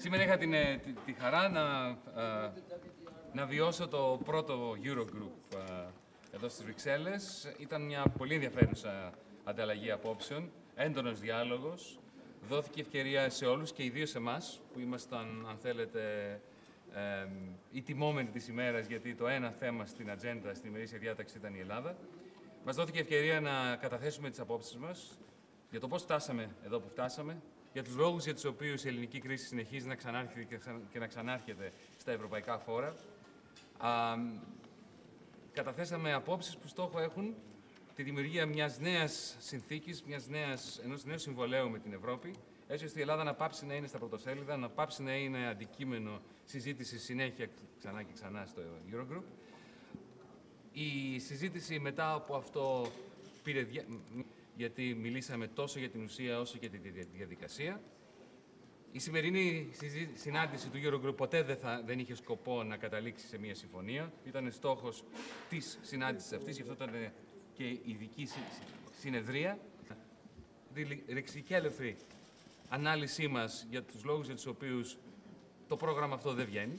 Σήμερα είχα τη χαρά να βιώσω το πρώτο Eurogroup εδώ στις Βρυξέλλες. Ήταν μια πολύ ενδιαφέρουσα ανταλλαγή απόψεων, έντονος διάλογος. Δόθηκε ευκαιρία σε όλους και ιδίως σε εμάς, που ήμασταν, αν θέλετε, οι τιμόμενοι της ημέρας, γιατί το ένα θέμα στην ατζέντα, στην ημερήσια διάταξη ήταν η Ελλάδα. Μας δόθηκε ευκαιρία να καταθέσουμε τις απόψεις μας για το πώς φτάσαμε εδώ που φτάσαμε, για τους λόγους για τους οποίους η ελληνική κρίση συνεχίζει να ξανάρχεται και να ξανάρχεται στα ευρωπαϊκά φόρα. Καταθέσαμε απόψεις που στόχο έχουν τη δημιουργία μιας νέας συνθήκης, ενός νέου συμβολέου με την Ευρώπη, έτσι ώστε η Ελλάδα να πάψει να είναι στα πρωτοσέλιδα, να πάψει να είναι αντικείμενο συζήτηση συνέχεια ξανά και ξανά στο Eurogroup. Η συζήτηση μετά από αυτό πήρε γιατί μιλήσαμε τόσο για την ουσία όσο και τη διαδικασία. Η σημερινή συνάντηση του Eurogroup ποτέ δεν είχε σκοπό να καταλήξει σε μια συμφωνία. Ήταν στόχος της συνάντησης αυτής, γι' αυτό ήταν και ειδική συνεδρία. Ρεξικέλευθη ανάλυση μας για τους λόγους για τους οποίους το πρόγραμμα αυτό δεν βγαίνει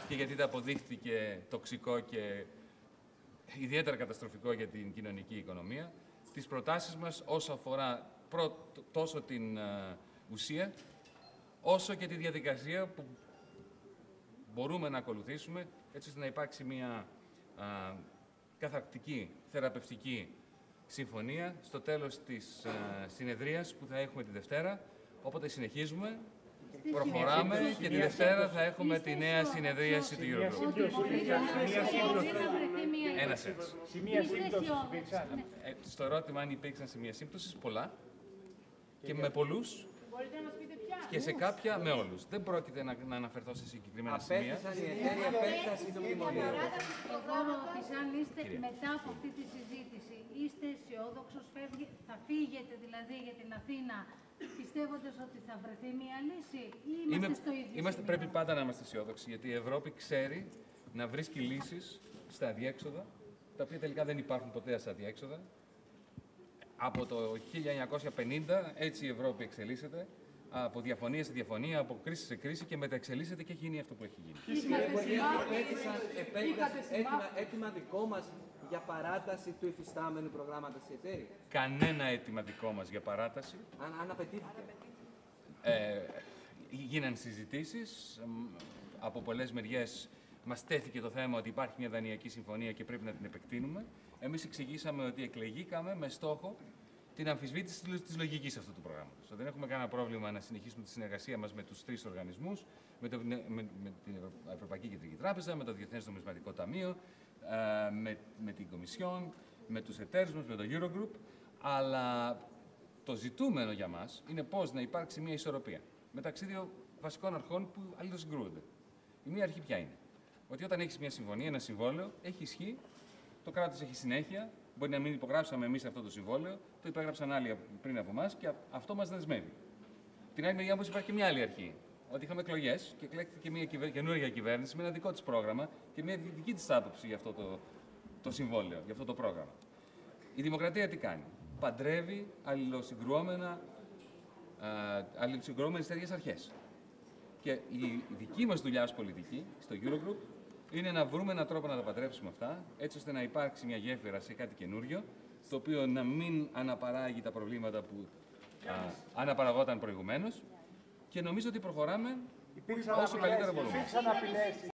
και γιατί τα αποδείχθηκε τοξικό και ιδιαίτερα καταστροφικό για την κοινωνική οικονομία. Τις προτάσεις μας όσο αφορά τόσο την ουσία, όσο και τη διαδικασία που μπορούμε να ακολουθήσουμε, έτσι ώστε να υπάρξει μια καθαρκτική, θεραπευτική συμφωνία στο τέλος της συνεδρίας που θα έχουμε τη Δευτέρα. Όποτε συνεχίζουμε, προχωράμε και τη Δευτέρα θα έχουμε τη νέα συνεδρίαση του Eurogroup. Ένα σένς. Στο ερώτημα αν υπήρξαν σημεία σύμπτωσης, πολλά και με πολλούς. Και σε κάποια με όλους. Δεν πρόκειται να αναφερθώ σε συγκεκριμένα σημεία. Απέκτησαν οι εταίροι επέκταση του μνημονίου. Εγώ ρώτησα αν είστε μετά από αυτή τη συζήτηση, είστε αισιόδοξος, θα φύγετε δηλαδή για την Αθήνα πιστεύοντας ότι θα βρεθεί μια λύση ή είμαστε στο ίδιο Πρέπει πάντα να είμαστε αισιόδοξοι, γιατί η Ευρώπη ξέρει να βρίσκει λύσεις στα αδιέξοδα, τα οποία τελικά δεν υπάρχουν ποτέ στα αδιέξοδα. Από το 1950 έτσι η Ευρώπη εξελίσσεται. Από διαφωνία σε διαφωνία, από κρίση σε κρίση και μεταεξελίσσεται και έχει γίνει αυτό που έχει γίνει. Έτοιμα δικό μας για παράταση του υφιστάμενου προγράμματος οι εταίροι. Κανένα αίτημα δικό μας για παράταση. Αν απαιτήθηκε. Γίναν συζητήσεις. Από πολλές μεριές μας τέθηκε το θέμα ότι υπάρχει μια δανειακή συμφωνία και πρέπει να την επεκτείνουμε. Εμείς εξηγήσαμε ότι εκλεγήκαμε με στόχο την αμφισβήτηση της λογικής αυτού του προγράμματος. Δεν έχουμε κανένα πρόβλημα να συνεχίσουμε τη συνεργασία μας με τους τρεις οργανισμούς, με την Ευρωπαϊκή Κεντρική Τράπεζα, με το Διεθνές Νομισματικό Ταμείο, με την Κομισιόν, με τους εταίρους μας, με το Eurogroup, αλλά το ζητούμενο για μας είναι πώς να υπάρξει μια ισορροπία μεταξύ δύο βασικών αρχών που αλληλοσυγκρούονται. Η μία αρχή ποια είναι? Ότι όταν έχεις μια συμφωνία, ένα συμβόλαιο, έχει ισχύ, το κράτος έχει συνέχεια. Μπορεί να μην υπογράψαμε εμείς αυτό το συμβόλαιο, το υπέγραψαν άλλοι πριν από εμάς και αυτό μας δεσμεύει. Την άλλη μεριά όμως υπάρχει και μια άλλη αρχή. Ότι είχαμε εκλογές και εκλέχθηκε μια καινούργια κυβέρνηση με ένα δικό της πρόγραμμα και μια δική της άποψη για αυτό το συμβόλαιο, για αυτό το πρόγραμμα. Η δημοκρατία τι κάνει? Παντρεύει αλληλοσυγκρουόμενες τέτοιες αρχές. Και η δική μας δουλειά ως πολιτική, στο Eurogroup, είναι να βρούμε έναν τρόπο να τα παντρέψουμε αυτά, έτσι ώστε να υπάρξει μια γέφυρα σε κάτι καινούριο, το οποίο να μην αναπαράγει τα προβλήματα που αναπαραγόταν προηγουμένως και νομίζω ότι προχωράμε όσο καλύτερα μπορούμε.